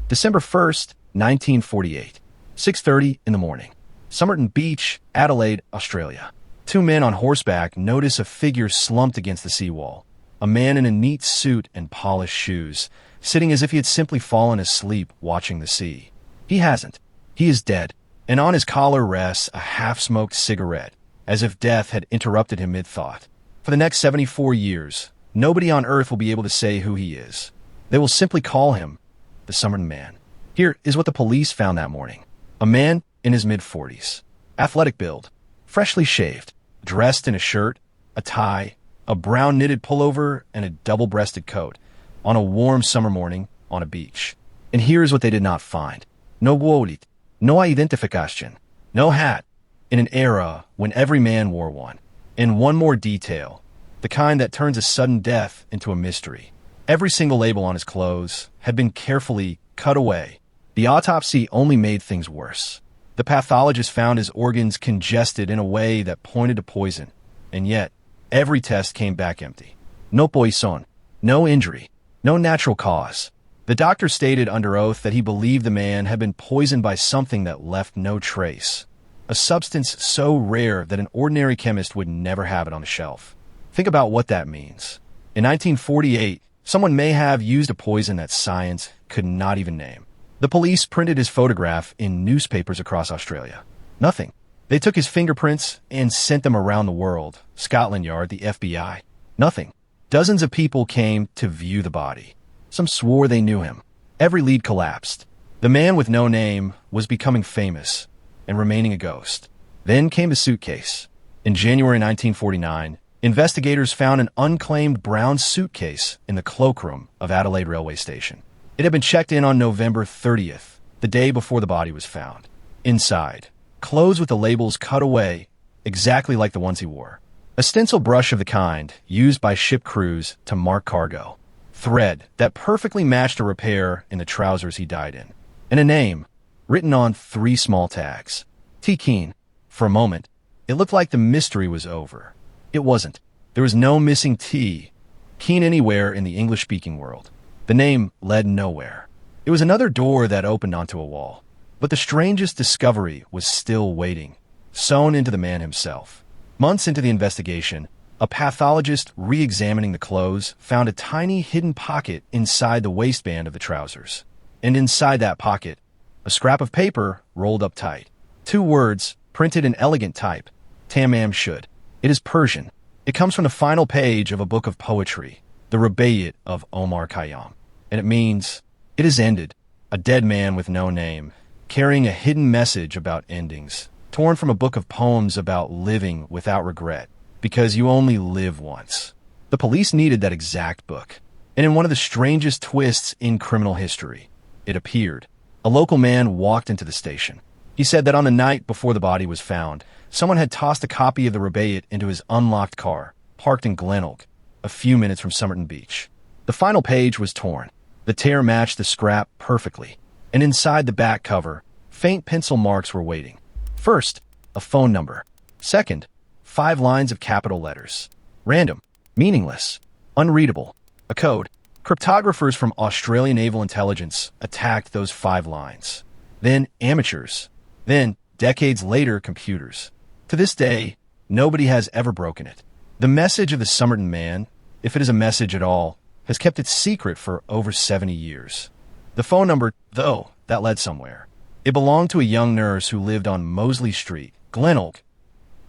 December 1st, 1948, 6:30 in the morning. Somerton Beach, Adelaide, Australia. Two men on horseback notice a figure slumped against the seawall. A man in a neat suit and polished shoes, sitting as if he had simply fallen asleep watching the sea. He hasn't. He is dead, and on his collar rests a half-smoked cigarette, as if death had interrupted him mid-thought. For the next 74 years, nobody on Earth will be able to say who he is. They will simply call him the Somerton Man. Here is what the police found that morning. A man in his mid-40s. Athletic build. Freshly shaved. Dressed in a shirt, a tie, a brown knitted pullover, and a double-breasted coat. On a warm summer morning on a beach. And here's what they did not find. No wallet. No identification. No hat. In an era when every man wore one. And one more detail. The kind that turns a sudden death into a mystery. Every single label on his clothes had been carefully cut away. The autopsy only made things worse. The pathologist found his organs congested in a way that pointed to poison. And yet, every test came back empty. No poison. No injury. No natural cause. The doctor stated under oath that he believed the man had been poisoned by something that left no trace. A substance so rare that an ordinary chemist would never have it on the shelf. Think about what that means. In 1948, someone may have used a poison that science could not even name. The police printed his photograph in newspapers across Australia. Nothing. They took his fingerprints and sent them around the world. Scotland Yard, the FBI. Nothing. Dozens of people came to view the body. Some swore they knew him. Every lead collapsed. The man with no name was becoming famous and remaining a ghost. Then came the suitcase. In January 1949, investigators found an unclaimed brown suitcase in the cloakroom of Adelaide Railway Station. It had been checked in on November 30th, the day before the body was found. Inside, clothes with the labels cut away, exactly like the ones he wore. A stencil brush of the kind used by ship crews to mark cargo. Thread that perfectly matched a repair in the trousers he died in. And a name, written on 3 small tags. T. Keane. For a moment, it looked like the mystery was over. It wasn't. There was no missing T. Keane anywhere in the English-speaking world. The name led nowhere. It was another door that opened onto a wall. But the strangest discovery was still waiting, sewn into the man himself. Months into the investigation, a pathologist re-examining the clothes found a tiny hidden pocket inside the waistband of the trousers. And inside that pocket, a scrap of paper rolled up tight. 2 words, printed in elegant type. Tamám Shud. It is Persian. It comes from the final page of a book of poetry, the Rubaiyat of Omar Khayyam. And it means, it is ended. A dead man with no name, carrying a hidden message about endings, torn from a book of poems about living without regret, because you only live once. The police needed that exact book. And in one of the strangest twists in criminal history, it appeared. A local man walked into the station. He said that on the night before the body was found, someone had tossed a copy of the Rubaiyat into his unlocked car, parked in Glenelg, a few minutes from Somerton Beach. The final page was torn. The tear matched the scrap perfectly, and inside the back cover, faint pencil marks were waiting. First, a phone number. Second, 5 lines of capital letters. Random, meaningless, unreadable. A code. Cryptographers from Australian Naval Intelligence attacked those 5 lines. Then amateurs. Then, decades later, computers. To this day, nobody has ever broken it. The message of the Somerton Man, if it is a message at all, has kept it secret for over 70 years. The phone number, though, that led somewhere. It belonged to a young nurse who lived on Mosley Street, Glenelg,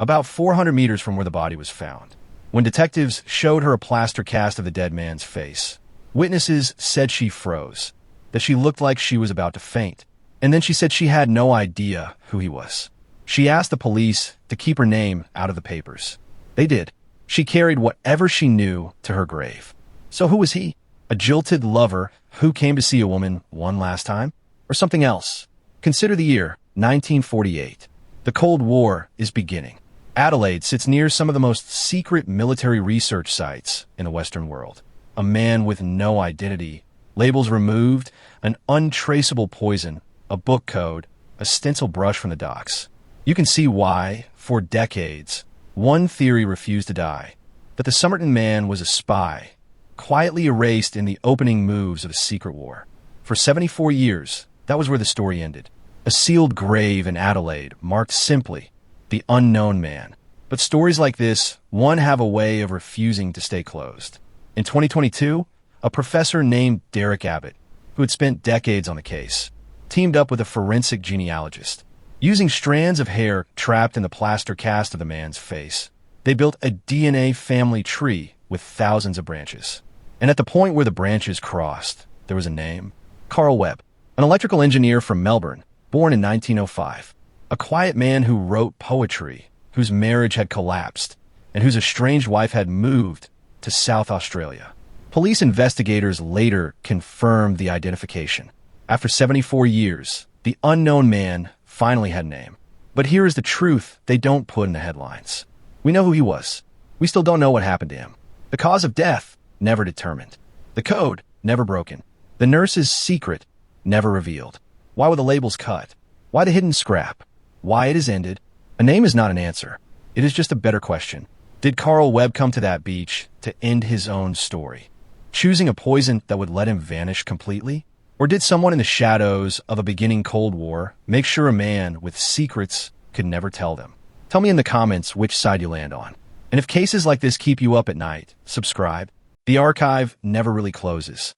about 400 meters from where the body was found. When detectives showed her a plaster cast of the dead man's face, witnesses said she froze, that she looked like she was about to faint, and then she said she had no idea who he was. She asked the police to keep her name out of the papers. They did. She carried whatever she knew to her grave. So who was he? A jilted lover who came to see a woman one last time? Or something else? Consider the year 1948. The Cold War is beginning. Adelaide sits near some of the most secret military research sites in the Western world. A man with no identity, labels removed, an untraceable poison, a book code, a stencil brush from the docks. You can see why, for decades, one theory refused to die, that the Somerton Man was a spy, quietly erased in the opening moves of a secret war. For 74 years, that was where the story ended. A sealed grave in Adelaide marked simply the unknown man. But stories like this, one have a way of refusing to stay closed. In 2022, a professor named Derek Abbott, who had spent decades on the case, teamed up with a forensic genealogist. Using strands of hair trapped in the plaster cast of the man's face, they built a DNA family tree with thousands of branches. And at the point where the branches crossed, there was a name: Carl Webb, an electrical engineer from Melbourne, born in 1905. A quiet man who wrote poetry, whose marriage had collapsed, and whose estranged wife had moved to South Australia. Police investigators later confirmed the identification. After 74 years, the unknown man finally had a name. But here is the truth they don't put in the headlines. We know who he was. We still don't know what happened to him. The cause of death, never determined. The code, never broken. The nurse's secret, never revealed. Why were the labels cut? Why the hidden scrap? Why it is ended? A name is not an answer. It is just a better question. Did Carl Webb come to that beach to end his own story, choosing a poison that would let him vanish completely? Or did someone in the shadows of a beginning Cold War make sure a man with secrets could never tell them? Tell me in the comments which side you land on. And if cases like this keep you up at night, subscribe. The archive never really closes.